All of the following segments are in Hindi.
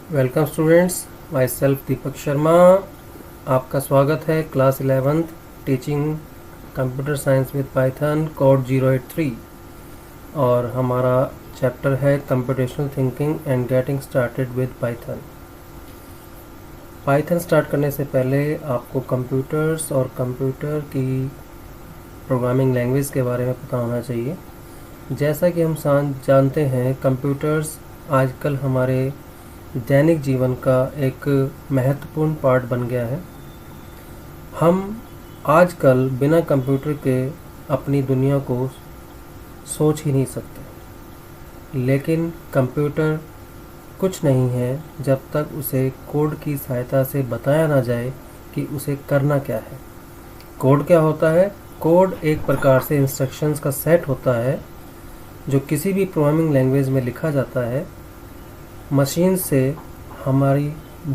Welcome students, my self Deepak Sharma. आपका स्वागत है class 11th teaching computer science with Python code 083 और हमारा चैप्टर है computational thinking and getting started with Python. Python start करने से पहले आपको कंप्यूटर्स और कंप्यूटर की प्रोग्रामिंग लैंग्वेज के बारे में पता होना चाहिए। जैसा कि हम जानते हैं, कंप्यूटर्स आजकल हमारे दैनिक जीवन का एक महत्वपूर्ण पार्ट बन गया है। हम आजकल बिना कंप्यूटर के अपनी दुनिया को सोच ही नहीं सकते। लेकिन कंप्यूटर कुछ नहीं है जब तक उसे कोड की सहायता से बताया ना जाए कि उसे करना क्या है। कोड क्या होता है? कोड एक प्रकार से इंस्ट्रक्शंस का सेट होता है जो किसी भी प्रोग्रामिंग लैंग्वेज में लिखा जाता है मशीन से हमारी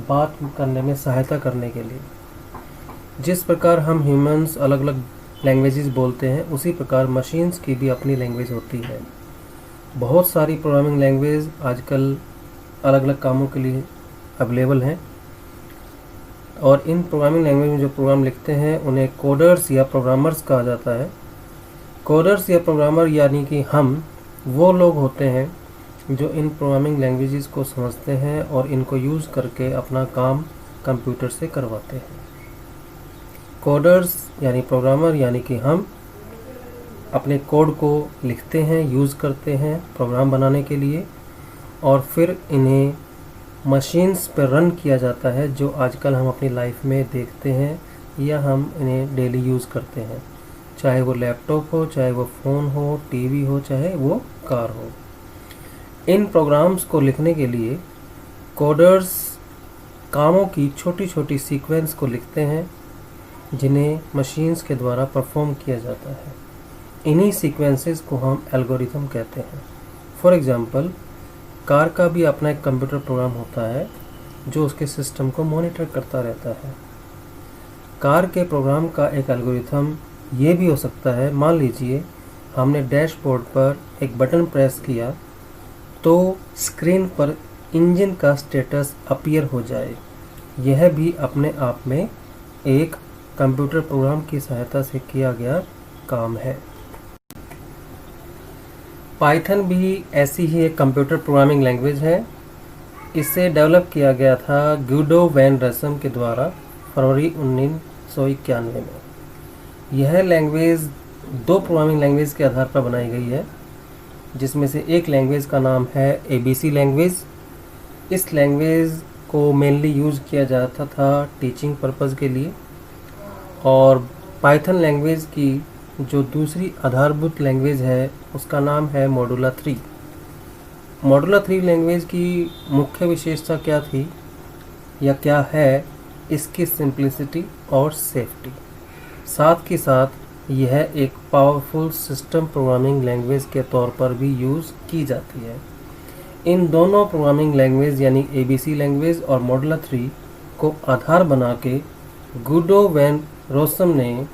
बात करने में सहायता करने के लिए। जिस प्रकार हम ह्यूमंस अलग अलग लैंग्वेजेस बोलते हैं, उसी प्रकार मशीन्स की भी अपनी लैंग्वेज होती है। बहुत सारी प्रोग्रामिंग लैंग्वेज आजकल अलग अलग कामों के लिए अवेलेबल हैं और इन प्रोग्रामिंग लैंग्वेज में जो प्रोग्राम लिखते हैं उन्हें कोडर्स या प्रोग्रामर्स कहा जाता है। कोडर्स या प्रोग्रामर यानी कि हम वो लोग होते हैं जो इन प्रोग्रामिंग लैंग्वेजेस को समझते हैं और इनको यूज़ करके अपना काम कंप्यूटर से करवाते हैं। कोडर्स यानी प्रोग्रामर यानी कि हम अपने कोड को लिखते हैं, यूज़ करते हैं प्रोग्राम बनाने के लिए और फिर इन्हें मशीन्स पर रन किया जाता है, जो आजकल हम अपनी लाइफ में देखते हैं या हम इन्हें डेली यूज़ करते हैं। चाहे वो लैपटॉप हो, चाहे वो फ़ोन हो, टीवी हो, चाहे वो कार हो। इन प्रोग्राम्स को लिखने के लिए कोडर्स कामों की छोटी छोटी सीक्वेंस को लिखते हैं जिन्हें मशीन्स के द्वारा परफॉर्म किया जाता है। इन्हीं सीक्वेंसेस को हम एल्गोरिथम कहते हैं। फॉर एग्जांपल, कार का भी अपना एक कंप्यूटर प्रोग्राम होता है जो उसके सिस्टम को मॉनिटर करता रहता है। कार के प्रोग्राम का एक एल्गोरिथम ये भी हो सकता है, मान लीजिए हमने डैशबोर्ड पर एक बटन प्रेस किया तो स्क्रीन पर इंजन का स्टेटस अपीयर हो जाए। यह भी अपने आप में एक कंप्यूटर प्रोग्राम की सहायता से किया गया काम है। पाइथन भी ऐसी ही एक कंप्यूटर प्रोग्रामिंग लैंग्वेज है। इसे डेवलप किया गया था गुइडो वैन रसम के द्वारा फरवरी 1991 में। यह लैंग्वेज दो प्रोग्रामिंग लैंग्वेज के आधार पर बनाई गई है, जिसमें से एक लैंग्वेज का नाम है ABC लैंग्वेज। इस लैंग्वेज को मेनली यूज़ किया जाता था टीचिंग पर्पज़ के लिए। और पाइथन लैंग्वेज की जो दूसरी आधारभूत लैंग्वेज है उसका नाम है मॉडुला 3। मॉडुला 3 लैंग्वेज की मुख्य विशेषता क्या थी या क्या है? इसकी सिंप्लिसिटी और सेफ्टी। साथ ही साथ यह एक पावरफुल सिस्टम प्रोग्रामिंग लैंग्वेज के तौर पर भी यूज़ की जाती है। इन दोनों प्रोग्रामिंग लैंग्वेज यानी ABC लैंग्वेज और मॉडुला 3 को आधार बना के गुइडो वैन रोसम ने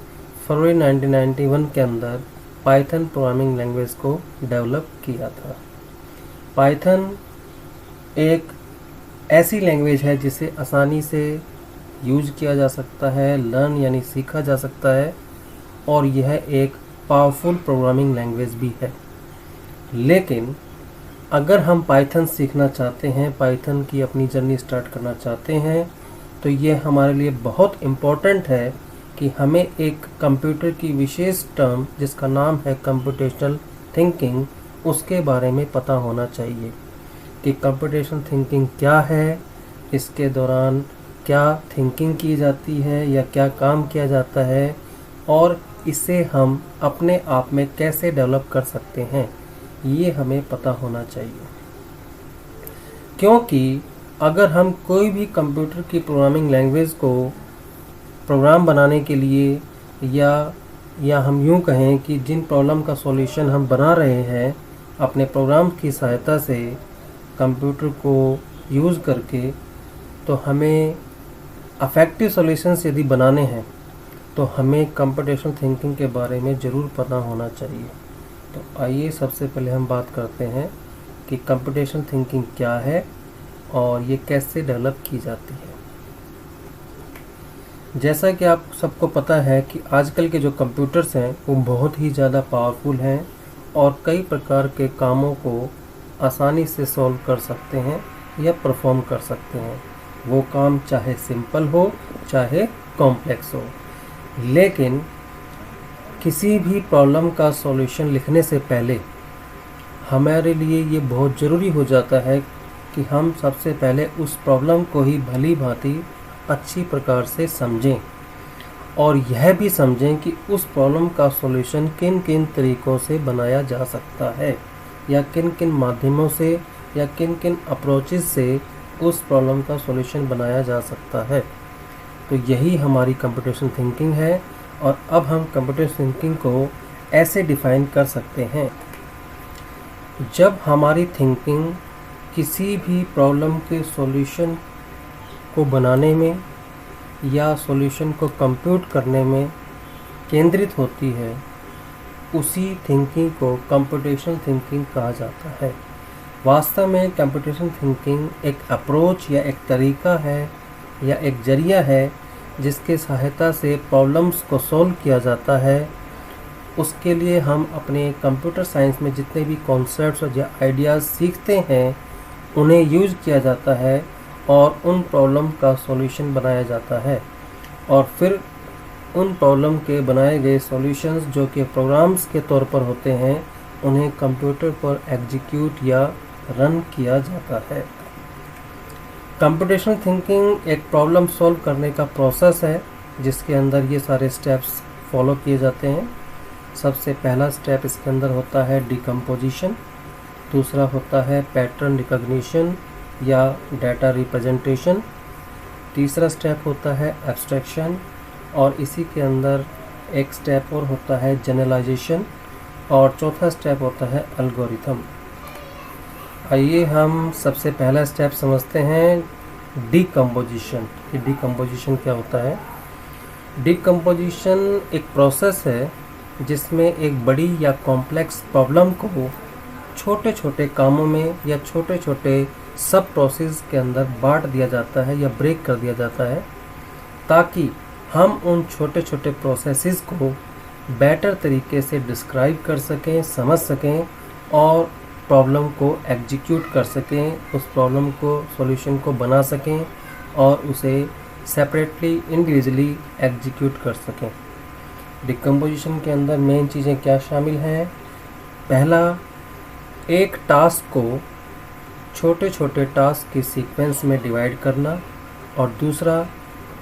फरवरी 1991 के अंदर पाइथन प्रोग्रामिंग लैंग्वेज को डेवलप किया था। पाइथन एक ऐसी लैंग्वेज है जिसे आसानी से यूज किया जा सकता है, लर्न यानी सीखा जा सकता है और यह एक पावरफुल प्रोग्रामिंग लैंग्वेज भी है। लेकिन अगर हम पाइथन सीखना चाहते हैं, पाइथन की अपनी जर्नी स्टार्ट करना चाहते हैं, तो ये हमारे लिए बहुत इम्पोर्टेंट है कि हमें एक कंप्यूटर की विशेष टर्म जिसका नाम है कंप्यूटेशनल थिंकिंग, उसके बारे में पता होना चाहिए कि कंप्यूटेशनल थिंकिंग क्या है, इसके दौरान क्या थिंकिंग की जाती है या क्या काम किया जाता है और इसे हम अपने आप में कैसे डेवलप कर सकते हैं, ये हमें पता होना चाहिए। क्योंकि अगर हम कोई भी कंप्यूटर की प्रोग्रामिंग लैंग्वेज को प्रोग्राम बनाने के लिए या हम यूँ कहें कि जिन प्रॉब्लम का सॉल्यूशन हम बना रहे हैं अपने प्रोग्राम की सहायता से कंप्यूटर को यूज़ करके, तो हमें अफेक्टिव सॉल्यूशंस यदि बनाने हैं तो हमें कंप्यूटेशनल थिंकिंग के बारे में ज़रूर पता होना चाहिए। तो आइए सबसे पहले हम बात करते हैं कि कंप्यूटेशनल थिंकिंग क्या है और ये कैसे डेवलप की जाती है। जैसा कि आप सबको पता है कि आजकल के जो कंप्यूटर्स हैं वो बहुत ही ज़्यादा पावरफुल हैं और कई प्रकार के कामों को आसानी से सॉल्व कर सकते हैं या परफॉर्म कर सकते हैं। वो काम चाहे सिंपल हो चाहे कॉम्प्लेक्स हो, लेकिन किसी भी प्रॉब्लम का सॉल्यूशन लिखने से पहले हमारे लिए ये बहुत ज़रूरी हो जाता है कि हम सबसे पहले उस प्रॉब्लम को ही भली भांति अच्छी प्रकार से समझें और यह भी समझें कि उस प्रॉब्लम का सॉल्यूशन किन किन तरीक़ों से बनाया जा सकता है या किन किन माध्यमों से या किन किन अप्रोचेस से उस प्रॉब्लम का सॉल्यूशन बनाया जा सकता है। तो यही हमारी कंप्यूटेशनल थिंकिंग है और अब हम कंप्यूटेशनल थिंकिंग को ऐसे डिफ़ाइन कर सकते हैं। जब हमारी थिंकिंग किसी भी प्रॉब्लम के सॉल्यूशन को बनाने में या सॉल्यूशन को कंप्यूट करने में केंद्रित होती है, उसी थिंकिंग को कंप्यूटेशनल थिंकिंग कहा जाता है। वास्तव में कंप्यूटेशनल थिंकिंग एक अप्रोच या एक तरीका है या एक जरिया है जिसके सहायता से प्रॉब्लम्स को सॉल्व किया जाता है। उसके लिए हम अपने कंप्यूटर साइंस में जितने भी कॉन्सेप्ट्स या आइडियाज़ सीखते हैं उन्हें यूज़ किया जाता है और उन प्रॉब्लम का सॉल्यूशन बनाया जाता है और फिर उन प्रॉब्लम के बनाए गए सॉल्यूशंस जो कि प्रोग्राम्स के तौर पर होते हैं उन्हें कंप्यूटर पर एग्जीक्यूट या रन किया जाता है। कंप्यूटेशनल थिंकिंग एक प्रॉब्लम सॉल्व करने का प्रोसेस है जिसके अंदर ये सारे स्टेप्स फॉलो किए जाते हैं। सबसे पहला स्टेप इसके अंदर होता है डिकम्पोजिशन, दूसरा होता है पैटर्न रिकॉग्निशन या डाटा रिप्रेजेंटेशन, तीसरा स्टेप होता है एब्स्ट्रैक्शन और इसी के अंदर एक स्टेप और होता है जनरलाइजेशन और चौथा स्टेप होता है एल्गोरिथम। आइए हम सबसे पहला स्टेप समझते हैं डिकम्पोजिशन। ये डिकम्पोजिशन क्या होता है? डिकम्पोजिशन एक प्रोसेस है जिसमें एक बड़ी या कॉम्प्लेक्स प्रॉब्लम को छोटे छोटे कामों में या छोटे छोटे सब प्रोसेस के अंदर बांट दिया जाता है या ब्रेक कर दिया जाता है ताकि हम उन छोटे छोटे प्रोसेसेस को बेटर तरीके से डिस्क्राइब कर सकें, समझ सकें और प्रॉब्लम को एग्जीक्यूट कर सकें, उस प्रॉब्लम को सॉल्यूशन को बना सकें और उसे सेपरेटली इंडिविजुअली एग्जीक्यूट कर सकें। डिकम्पोजिशन के अंदर मेन चीज़ें क्या शामिल हैं? पहला, एक टास्क को छोटे छोटे टास्क के सीक्वेंस में डिवाइड करना और दूसरा,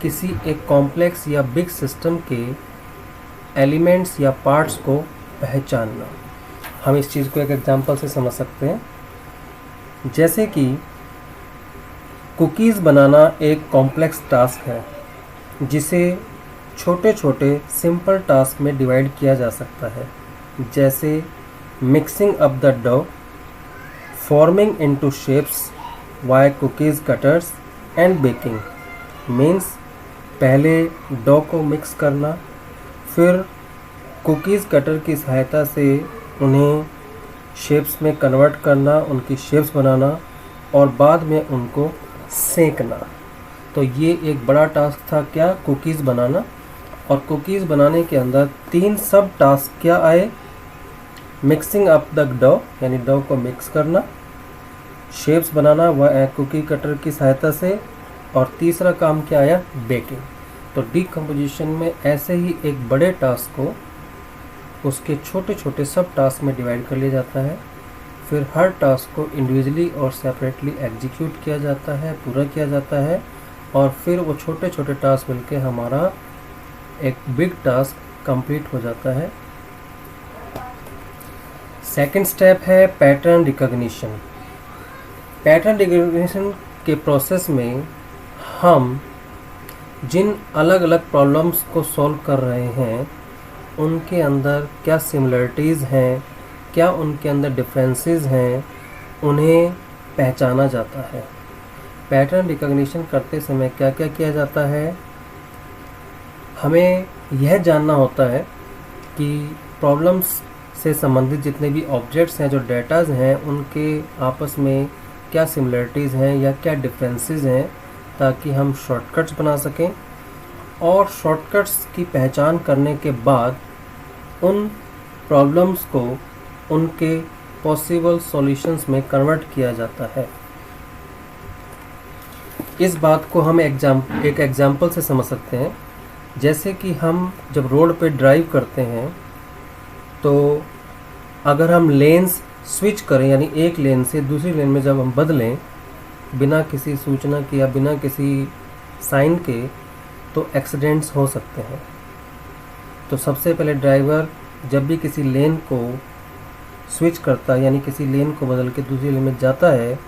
किसी एक कॉम्प्लेक्स या बिग सिस्टम के एलिमेंट्स या पार्ट्स को पहचानना। हम इस चीज़ को एक एग्जांपल से समझ सकते हैं। जैसे कि कुकीज़ बनाना एक कॉम्प्लेक्स टास्क है जिसे छोटे छोटे सिंपल टास्क में डिवाइड किया जा सकता है, जैसे mixing up the dough, forming into shapes via cookies cutters and baking. Means पहले डो को मिक्स करना, फिर कुकीज़ कटर की सहायता से उन्हें शेप्स में कन्वर्ट करना, उनकी शेप्स बनाना और बाद में उनको सेंकना। तो ये एक बड़ा टास्क था क्या? कुकीज़ बनाना। और कुकीज़ बनाने के अंदर 3 सब टास्क क्या आए? मिक्सिंग अप द डो यानी डो को मिक्स करना, शेप्स बनाना वह कुकी कटर की सहायता से और तीसरा काम क्या आया? बेकिंग। तो डिकम्पोजिशन में ऐसे ही एक बड़े टास्क को उसके छोटे छोटे सब टास्क में डिवाइड कर लिया जाता है, फिर हर टास्क को इंडिविजुअली और सेपरेटली एग्जीक्यूट किया जाता है, पूरा किया जाता है और फिर वो छोटे छोटे टास्क मिलके हमारा एक बिग टास्क कंप्लीट हो जाता है। सेकंड स्टेप है पैटर्न रिकॉग्निशन। पैटर्न रिकॉग्निशन के प्रोसेस में हम जिन अलग अलग प्रॉब्लम्स को सॉल्व कर रहे हैं उनके अंदर क्या सिमिलरिटीज़ हैं, क्या उनके अंदर डिफरेंसेस हैं, उन्हें पहचाना जाता है। पैटर्न रिकॉग्निशन करते समय क्या क्या किया जाता है? हमें यह जानना होता है कि प्रॉब्लम्स से संबंधित जितने भी ऑब्जेक्ट्स हैं, जो डेटाज हैं, उनके आपस में क्या सिमिलरिटीज़ हैं या क्या डिफरेंसेस हैं, ताकि हम शॉर्टकट्स बना सकें और शॉर्टकट्स की पहचान करने के बाद उन प्रॉब्लम्स को उनके पॉसिबल सॉल्यूशंस में कन्वर्ट किया जाता है। इस बात को हम एक एग्जाम्पल से समझ सकते हैं। जैसे कि हम जब रोड पे ड्राइव करते हैं तो अगर हम लेन्स स्विच करें, यानी एक लेन से दूसरी लेन में जब हम बदलें बिना किसी सूचना के या बिना किसी साइन के, तो एक्सीडेंट्स हो सकते हैं। तो सबसे पहले ड्राइवर जब भी किसी लेन को स्विच करता है, यानी किसी लेन को बदल के दूसरी लेन में जाता है,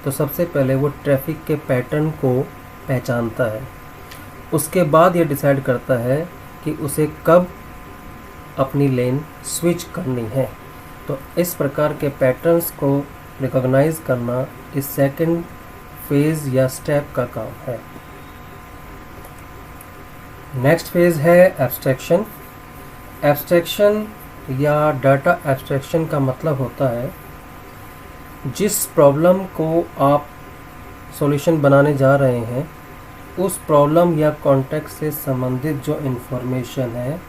तो सबसे पहले वो ट्रैफिक के पैटर्न को पहचानता है। उसके बाद ये डिसाइड करता है कि उसे कब अपनी लेन स्विच करनी है। तो इस प्रकार के पैटर्न्स को रिकॉग्नाइज करना इस सेकंड फेज़ या स्टेप का काम है। नेक्स्ट फेज़ है एब्स्ट्रैक्शन। एब्स्ट्रैक्शन या डाटा एब्स्ट्रैक्शन का मतलब होता है जिस प्रॉब्लम को आप सॉल्यूशन बनाने जा रहे हैं उस प्रॉब्लम या कॉन्टेक्स्ट से संबंधित जो इन्फॉर्मेशन है,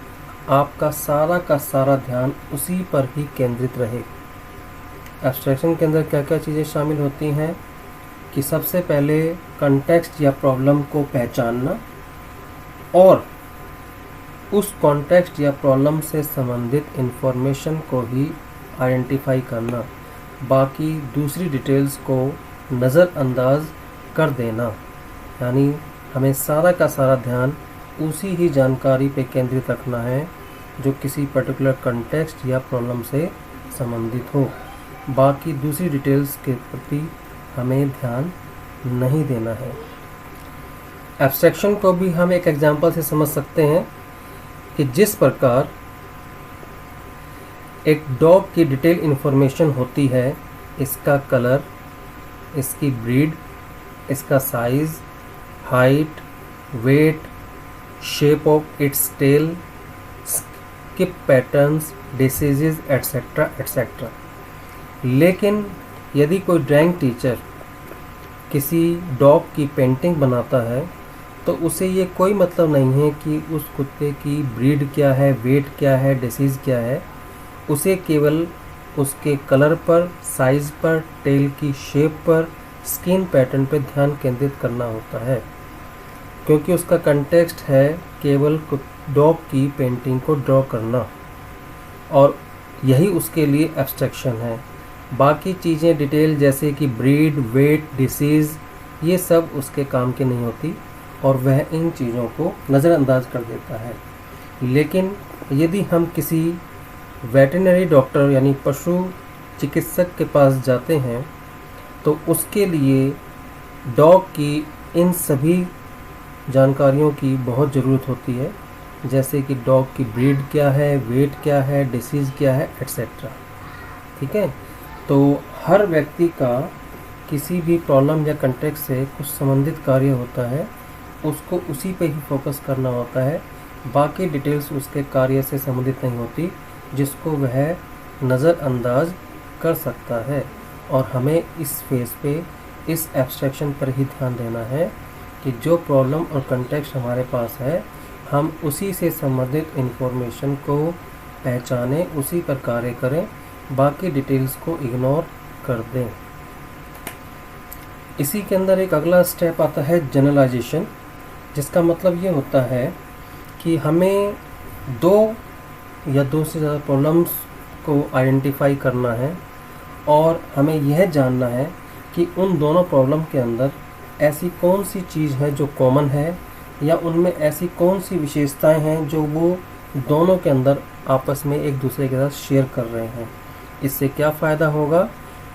आपका सारा का सारा ध्यान उसी पर ही केंद्रित रहे। एब्स्ट्रैक्शन के अंदर क्या क्या चीज़ें शामिल होती हैं कि सबसे पहले कॉन्टेक्स्ट या प्रॉब्लम को पहचानना और उस कॉन्टेक्स्ट या प्रॉब्लम से संबंधित इन्फॉर्मेशन को ही आइडेंटिफाई करना, बाकी दूसरी डिटेल्स को नज़रअंदाज कर देना। यानी हमें सारा का सारा ध्यान उसी ही जानकारी पे केंद्रित रखना है जो किसी पर्टिकुलर कॉन्टेक्स्ट या प्रॉब्लम से संबंधित हो। बाकी दूसरी डिटेल्स के प्रति हमें ध्यान नहीं देना है। एब्स्ट्रैक्शन को भी हम एक एग्जांपल से समझ सकते हैं कि जिस प्रकार एक डॉग की डिटेल इन्फॉर्मेशन होती है, इसका कलर, इसकी ब्रीड, इसका size, height, weight, shape of its tail, skin patterns, diseases etcetera etcetera. लेकिन यदि कोई ड्राइंग टीचर किसी डॉग की पेंटिंग बनाता है तो उसे ये कोई मतलब नहीं है कि उस कुत्ते की ब्रीड क्या है, वेट क्या है, डिसीज़ क्या है। उसे केवल उसके कलर पर, साइज़ पर, टेल की शेप पर, स्किन पैटर्न पर ध्यान केंद्रित करना होता है, क्योंकि उसका कंटेक्स्ट है केवल डॉग की पेंटिंग को ड्रॉ करना, और यही उसके लिए एब्स्ट्रैक्शन है। बाकी चीज़ें डिटेल जैसे कि ब्रीड, वेट, डिसीज़, ये सब उसके काम की नहीं होती और वह इन चीज़ों को नज़रअंदाज कर देता है। लेकिन यदि हम किसी वेटरनरी डॉक्टर यानी पशु चिकित्सक के पास जाते हैं तो उसके लिए डॉग की इन सभी जानकारियों की बहुत ज़रूरत होती है, जैसे कि डॉग की ब्रीड क्या है, वेट क्या है, डिसीज़ क्या है, एट्सेट्रा। ठीक है, तो हर व्यक्ति का किसी भी प्रॉब्लम या कंटेक्स्ट से कुछ संबंधित कार्य होता है, उसको उसी पे ही फोकस करना होता है। बाकी डिटेल्स उसके कार्य से संबंधित नहीं होती, जिसको वह नज़रअंदाज कर सकता है। और हमें इस फेज़ पे इस एब्स्ट्रैक्शन पर ही ध्यान देना है कि जो प्रॉब्लम और कंटेक्स्ट हमारे पास है, हम उसी से संबंधित इन्फॉर्मेशन को पहचानें, उसी पर कार्य करें, बाकी डिटेल्स को इग्नोर कर दें। इसी के अंदर एक अगला स्टेप आता है जनरलाइजेशन, जिसका मतलब ये होता है कि हमें दो या दो से ज़्यादा प्रॉब्लम्स को आइडेंटिफाई करना है और हमें यह जानना है कि उन दोनों प्रॉब्लम के अंदर ऐसी कौन सी चीज़ है जो कॉमन है, या उनमें ऐसी कौन सी विशेषताएं हैं जो वो दोनों के अंदर आपस में एक दूसरे के साथ शेयर कर रहे हैं। इससे क्या फ़ायदा होगा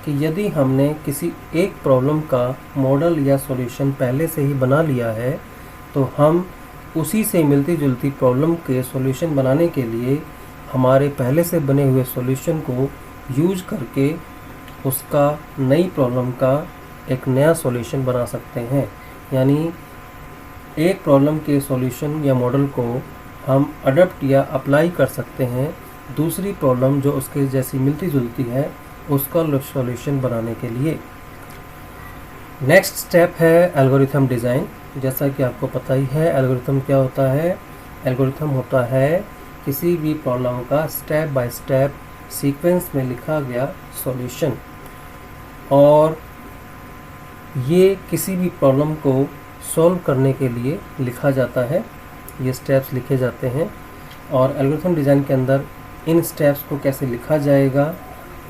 कि यदि हमने किसी एक प्रॉब्लम का मॉडल या सॉल्यूशन पहले से ही बना लिया है, तो हम उसी से मिलती जुलती प्रॉब्लम के सॉल्यूशन बनाने के लिए हमारे पहले से बने हुए सॉल्यूशन को यूज करके उसका नई प्रॉब्लम का एक नया सॉल्यूशन बना सकते हैं। यानी एक प्रॉब्लम के सॉल्यूशन या मॉडल को हम अडॉप्ट या अप्लाई कर सकते हैं दूसरी प्रॉब्लम जो उसके जैसी मिलती जुलती है उसका सॉल्यूशन बनाने के लिए। नेक्स्ट स्टेप है एल्गोरिथम डिज़ाइन। जैसा कि आपको पता ही है एल्गोरिथम क्या होता है। एल्गोरिथम होता है किसी भी प्रॉब्लम का स्टेप बाय स्टेप सीक्वेंस में लिखा गया सॉल्यूशन, और ये किसी भी प्रॉब्लम को सॉल्व करने के लिए लिखा जाता है। ये स्टेप्स लिखे जाते हैं और एल्गोरिथम डिज़ाइन के अंदर इन स्टेप्स को कैसे लिखा जाएगा,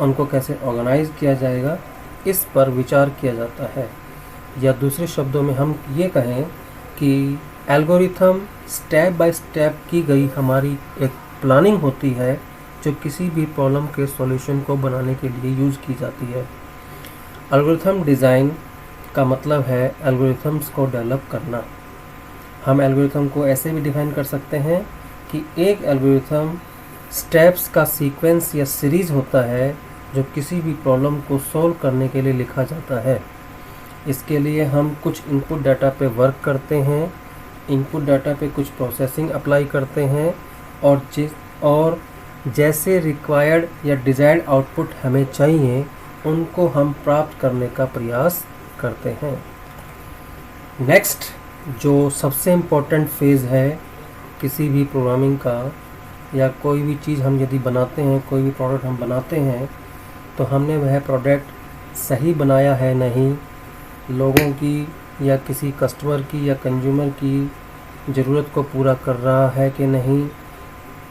उनको कैसे ऑर्गेनाइज किया जाएगा, इस पर विचार किया जाता है। या दूसरे शब्दों में हम ये कहें कि एल्गोरिथम स्टेप बाय स्टेप की गई हमारी एक प्लानिंग होती है जो किसी भी प्रॉब्लम के सॉल्यूशन को बनाने के लिए यूज़ की जाती है। एल्गोरिथम डिज़ाइन का मतलब है एल्गोरिथम्स को डेवलप करना। हम एल्गोरिथम को ऐसे भी डिफाइन कर सकते हैं कि एक एल्गोरिथम स्टेप्स का सीक्वेंस या सीरीज़ होता है जो किसी भी प्रॉब्लम को सॉल्व करने के लिए लिखा जाता है। इसके लिए हम कुछ इनपुट डाटा पे वर्क करते हैं, इनपुट डाटा पे कुछ प्रोसेसिंग अप्लाई करते हैं और जैसे रिक्वायर्ड या डिज़ायर्ड आउटपुट हमें चाहिए उनको हम प्राप्त करने का प्रयास करते हैं। नेक्स्ट जो सबसे इम्पोर्टेंट फेज़ है किसी भी प्रोग्रामिंग का, या कोई भी चीज़ हम यदि बनाते हैं, कोई भी प्रोडक्ट हम बनाते हैं, तो हमने वह प्रोडक्ट सही बनाया है नहीं, लोगों की या किसी कस्टमर की या कंज्यूमर की ज़रूरत को पूरा कर रहा है कि नहीं,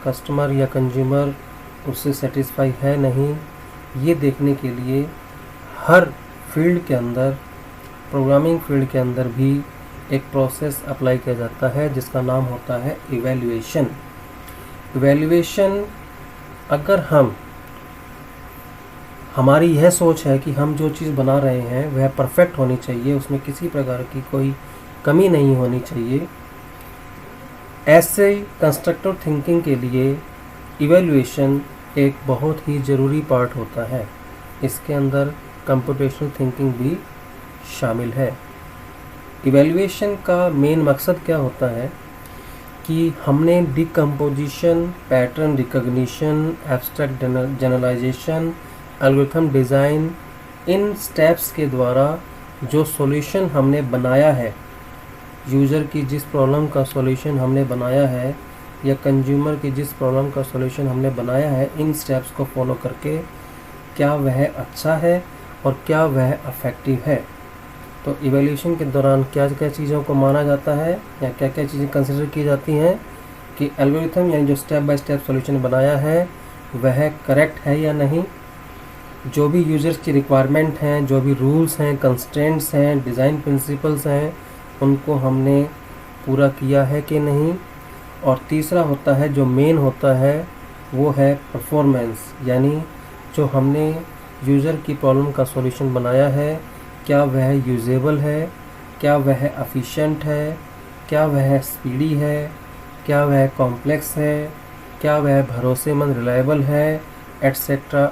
कस्टमर या कंज्यूमर उससे सेटिस्फाई है नहीं, ये देखने के लिए हर फील्ड के अंदर, प्रोग्रामिंग फील्ड के अंदर भी एक प्रोसेस अप्लाई किया जाता है जिसका नाम होता है इवैल्यूएशन। इवैल्यूएशन, अगर हमारी यह सोच है कि हम जो चीज़ बना रहे हैं वह परफेक्ट होनी चाहिए, उसमें किसी प्रकार की कोई कमी नहीं होनी चाहिए, ऐसे कंस्ट्रक्टिव थिंकिंग के लिए इवैल्यूएशन एक बहुत ही ज़रूरी पार्ट होता है। इसके अंदर कंप्यूटेशनल थिंकिंग भी शामिल है। इवैल्यूएशन का मेन मकसद क्या होता है कि हमने decomposition, pattern recognition, abstract generalisation, algorithm design, इन स्टेप्स के द्वारा जो सॉल्यूशन हमने बनाया है, यूज़र की जिस प्रॉब्लम का सॉल्यूशन हमने बनाया है या कंज्यूमर की जिस प्रॉब्लम का सॉल्यूशन हमने बनाया है, इन स्टेप्स को फॉलो करके क्या वह अच्छा है और क्या वह इफ़ेक्टिव है। तो इवैल्यूएशन के दौरान क्या क्या चीज़ों को माना जाता है या क्या क्या चीज़ें कंसिडर की जाती हैं कि एल्गोरिथम यानी जो स्टेप बाय स्टेप सॉल्यूशन बनाया है वह करेक्ट है या नहीं, जो भी यूज़र्स की रिक्वायरमेंट हैं, जो भी रूल्स हैं, कंस्ट्रेंट्स हैं, डिज़ाइन प्रिंसिपल्स हैं, उनको हमने पूरा किया है कि नहीं। और तीसरा होता है जो मेन होता है वो है परफॉर्मेंस, यानी जो हमने यूज़र की प्रॉब्लम का सॉल्यूशन बनाया है क्या वह यूजेबल है, क्या वह एफिशिएंट है, क्या वह स्पीडी है, क्या वह कॉम्प्लेक्स है, क्या वह भरोसेमंद रिलायबल है, एट्सेट्रा।